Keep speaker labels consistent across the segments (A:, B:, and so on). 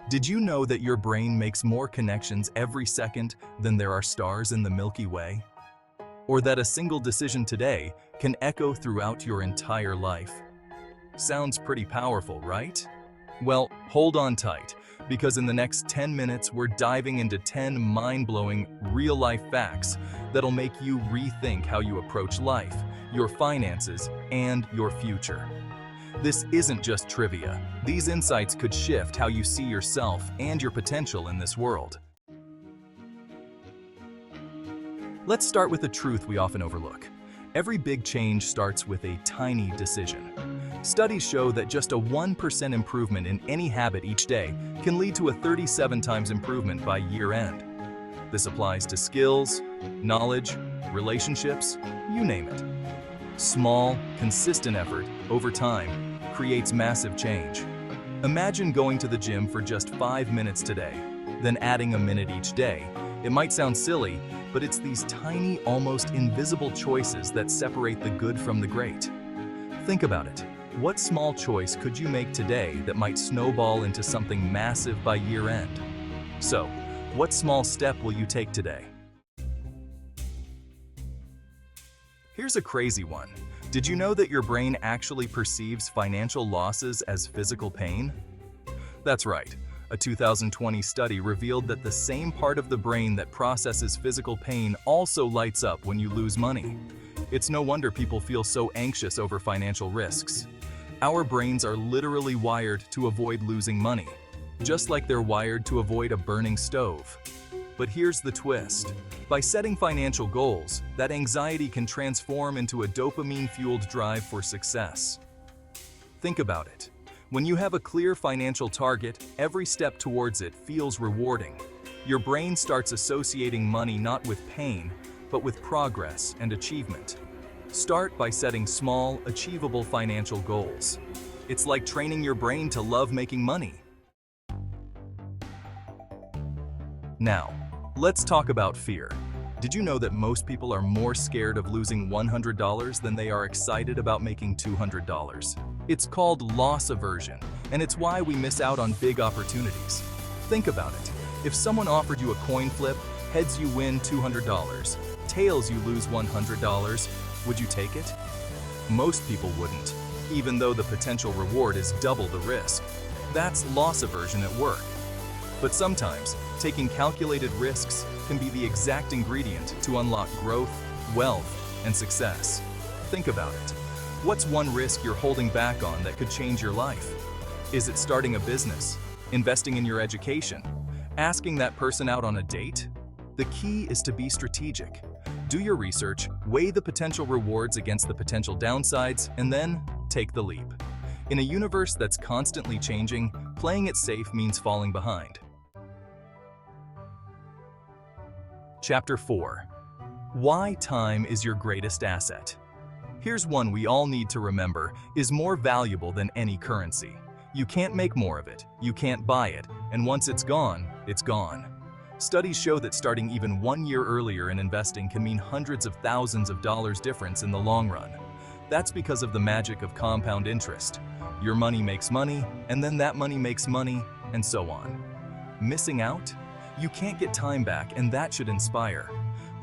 A: Did you know that your brain makes more connections every second than there are stars in the Milky Way? Or that a single decision today can echo throughout your entire life? Sounds pretty powerful, right? Well, hold on tight, because in the next 10 minutes we're diving into 10 mind-blowing, real-life facts that'll make you rethink how you approach life, your finances, and your future. This isn't just trivia. These insights could shift how you see yourself and your potential in this world. Let's start with a truth we often overlook. Every big change starts with a tiny decision. Studies show that just a 1% improvement in any habit each day can lead to a 37 times improvement by year end. This applies to skills, knowledge, relationships, you name it. Small, consistent effort over time creates massive change. Imagine going to the gym for just 5 minutes today, then adding a minute each day. It might sound silly, but it's these tiny, almost invisible choices that separate the good from the great. Think about it. What small choice could you make today that might snowball into something massive by year end? So, what small step will you take today? Here's a crazy one. Did you know that your brain actually perceives financial losses as physical pain? That's right. A 2020 study revealed that the same part of the brain that processes physical pain also lights up when you lose money. It's no wonder people feel so anxious over financial risks. Our brains are literally wired to avoid losing money, just like they're wired to avoid a burning stove. But here's the twist. By setting financial goals, that anxiety can transform into a dopamine-fueled drive for success. Think about it. When you have a clear financial target, every step towards it feels rewarding. Your brain starts associating money not with pain, but with progress and achievement. Start by setting small, achievable financial goals. It's like training your brain to love making money. Now, let's talk about fear. Did you know that most people are more scared of losing $100 than they are excited about making $200? It's called loss aversion, and it's why we miss out on big opportunities. Think about it. If someone offered you a coin flip, heads you win $200, tails you lose $100, would you take it? Most people wouldn't, even though the potential reward is double the risk. That's loss aversion at work. But sometimes, taking calculated risks can be the exact ingredient to unlock growth, wealth, and success. Think about it. What's one risk you're holding back on that could change your life? Is it starting a business? Investing in your education? Asking that person out on a date? The key is to be strategic. Do your research, weigh the potential rewards against the potential downsides, and then take the leap. In a universe that's constantly changing, playing it safe means falling behind. Chapter 4. Why time is your greatest asset. Here's one we all need to remember is more valuable than any currency. You can't make more of it, you can't buy it, and once it's gone, it's gone. Studies show that starting even 1 year earlier in investing can mean hundreds of thousands of dollars difference in the long run. That's because of the magic of compound interest. Your money makes money, and then that money makes money, and so on. Missing out? You can't get time back, and that should inspire.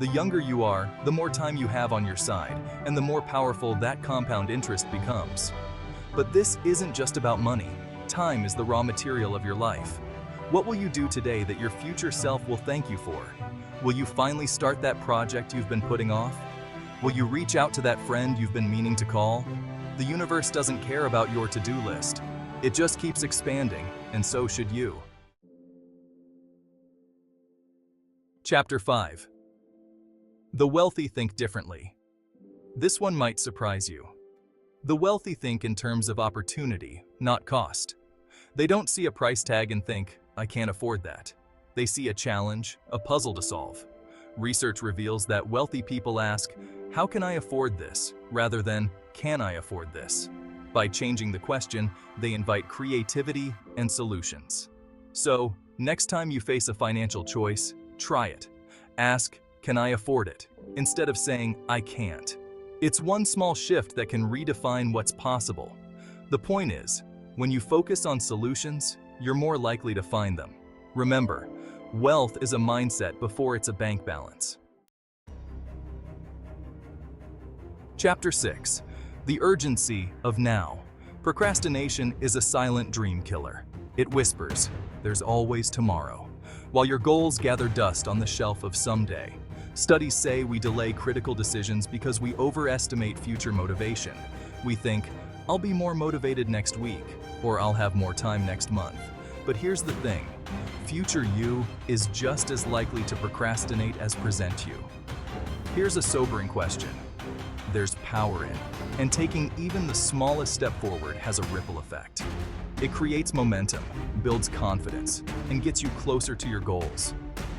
A: The younger you are, the more time you have on your side, and the more powerful that compound interest becomes. But this isn't just about money. Time is the raw material of your life. What will you do today that your future self will thank you for? Will you finally start that project you've been putting off? Will you reach out to that friend you've been meaning to call? The universe doesn't care about your to-do list. It just keeps expanding, and so should you. Chapter 5. The wealthy think differently. This one might surprise you. The wealthy think in terms of opportunity, not cost. They don't see a price tag and think, I can't afford that. They see a challenge, a puzzle to solve. Research reveals that wealthy people ask, how can I afford this, rather than, can I afford this? By changing the question, they invite creativity and solutions. So, next time you face a financial choice, try it. Ask, can I afford it? Instead of saying, I can't. It's one small shift that can redefine what's possible. The point is, when you focus on solutions, you're more likely to find them. Remember, wealth is a mindset before it's a bank balance. Chapter 6. The urgency of now. Procrastination is a silent dream killer. It whispers, "There's always tomorrow," while your goals gather dust on the shelf of someday. Studies say we delay critical decisions because we overestimate future motivation. We think, "I'll be more motivated next week," or "I'll have more time next month." But here's the thing, future you is just as likely to procrastinate as present you. Here's a sobering question. There's power in, and taking even the smallest step forward has a ripple effect. It creates momentum, builds confidence, and gets you closer to your goals.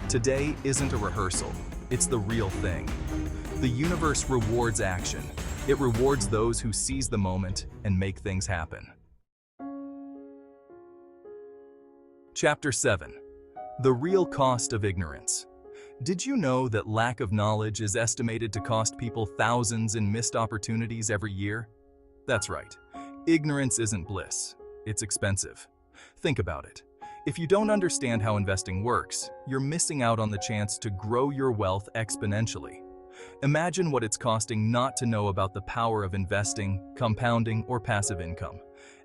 A: Today isn't a rehearsal, it's the real thing. The universe rewards action. It rewards those who seize the moment and make things happen. Chapter 7. The real cost of ignorance. Did you know that lack of knowledge is estimated to cost people thousands in missed opportunities every year? That's right. Ignorance isn't bliss. It's expensive. Think about it. If you don't understand how investing works, you're missing out on the chance to grow your wealth exponentially. Imagine what it's costing not to know about the power of investing, compounding, or passive income.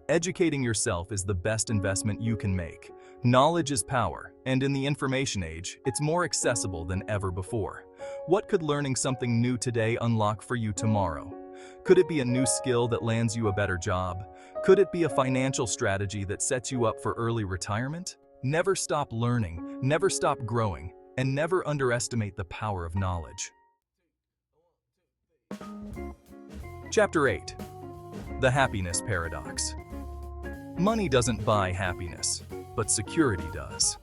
A: Educating yourself is the best investment you can make. Knowledge is power, and in the information age, it's more accessible than ever before. What could learning something new today unlock for you tomorrow? Could it be a new skill that lands you a better job? Could it be a financial strategy that sets you up for early retirement? Never stop learning, never stop growing, and never underestimate the power of knowledge. Chapter 8. The happiness paradox. Money doesn't buy happiness, but security does.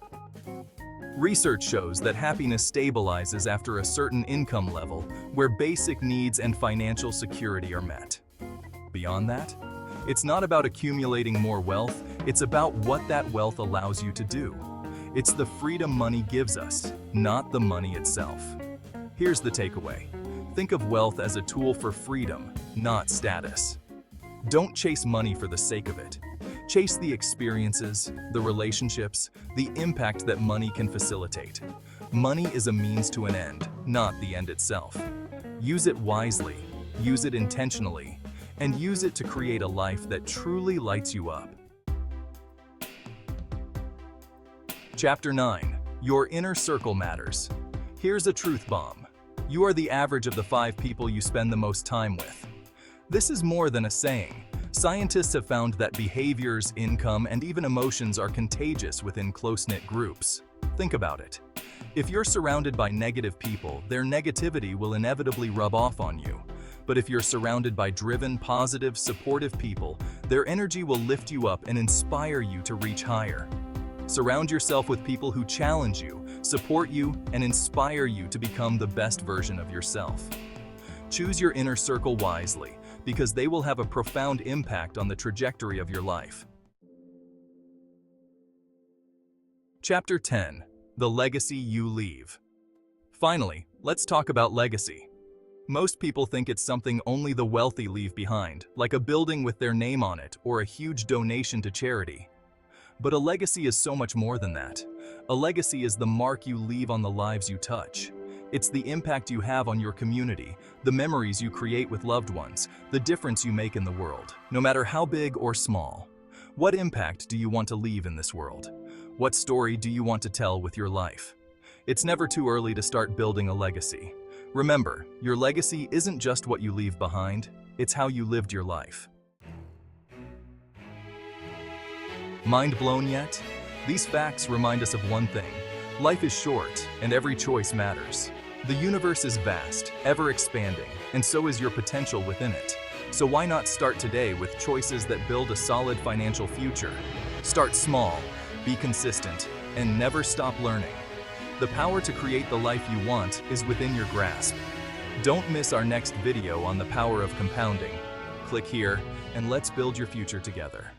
A: Research shows that happiness stabilizes after a certain income level where basic needs and financial security are met. Beyond that, it's not about accumulating more wealth, it's about what that wealth allows you to do. It's the freedom money gives us, not the money itself. Here's the takeaway. Think of wealth as a tool for freedom, not status. Don't chase money for the sake of it. Chase the experiences, the relationships, the impact that money can facilitate. Money is a means to an end, not the end itself. Use it wisely, use it intentionally, and use it to create a life that truly lights you up. Chapter 9. Your inner circle matters. Here's a truth bomb. You are the average of the 5 people you spend the most time with. This is more than a saying. Scientists have found that behaviors, income, and even emotions are contagious within close-knit groups. Think about it. If you're surrounded by negative people, their negativity will inevitably rub off on you. But if you're surrounded by driven, positive, supportive people, their energy will lift you up and inspire you to reach higher. Surround yourself with people who challenge you, support you, and inspire you to become the best version of yourself. Choose your inner circle wisely, because they will have a profound impact on the trajectory of your life. Chapter 10. The legacy you leave. Finally, let's talk about legacy. Most people think it's something only the wealthy leave behind, like a building with their name on it or a huge donation to charity. But a legacy is so much more than that. A legacy is the mark you leave on the lives you touch. It's the impact you have on your community, the memories you create with loved ones, the difference you make in the world, no matter how big or small. What impact do you want to leave in this world? What story do you want to tell with your life? It's never too early to start building a legacy. Remember, your legacy isn't just what you leave behind, it's how you lived your life. Mind blown yet? These facts remind us of one thing. Life is short, and every choice matters. The universe is vast, ever expanding, and so is your potential within it. So why not start today with choices that build a solid financial future? Start small, be consistent, and never stop learning. The power to create the life you want is within your grasp. Don't miss our next video on the power of compounding. Click here, and let's build your future together.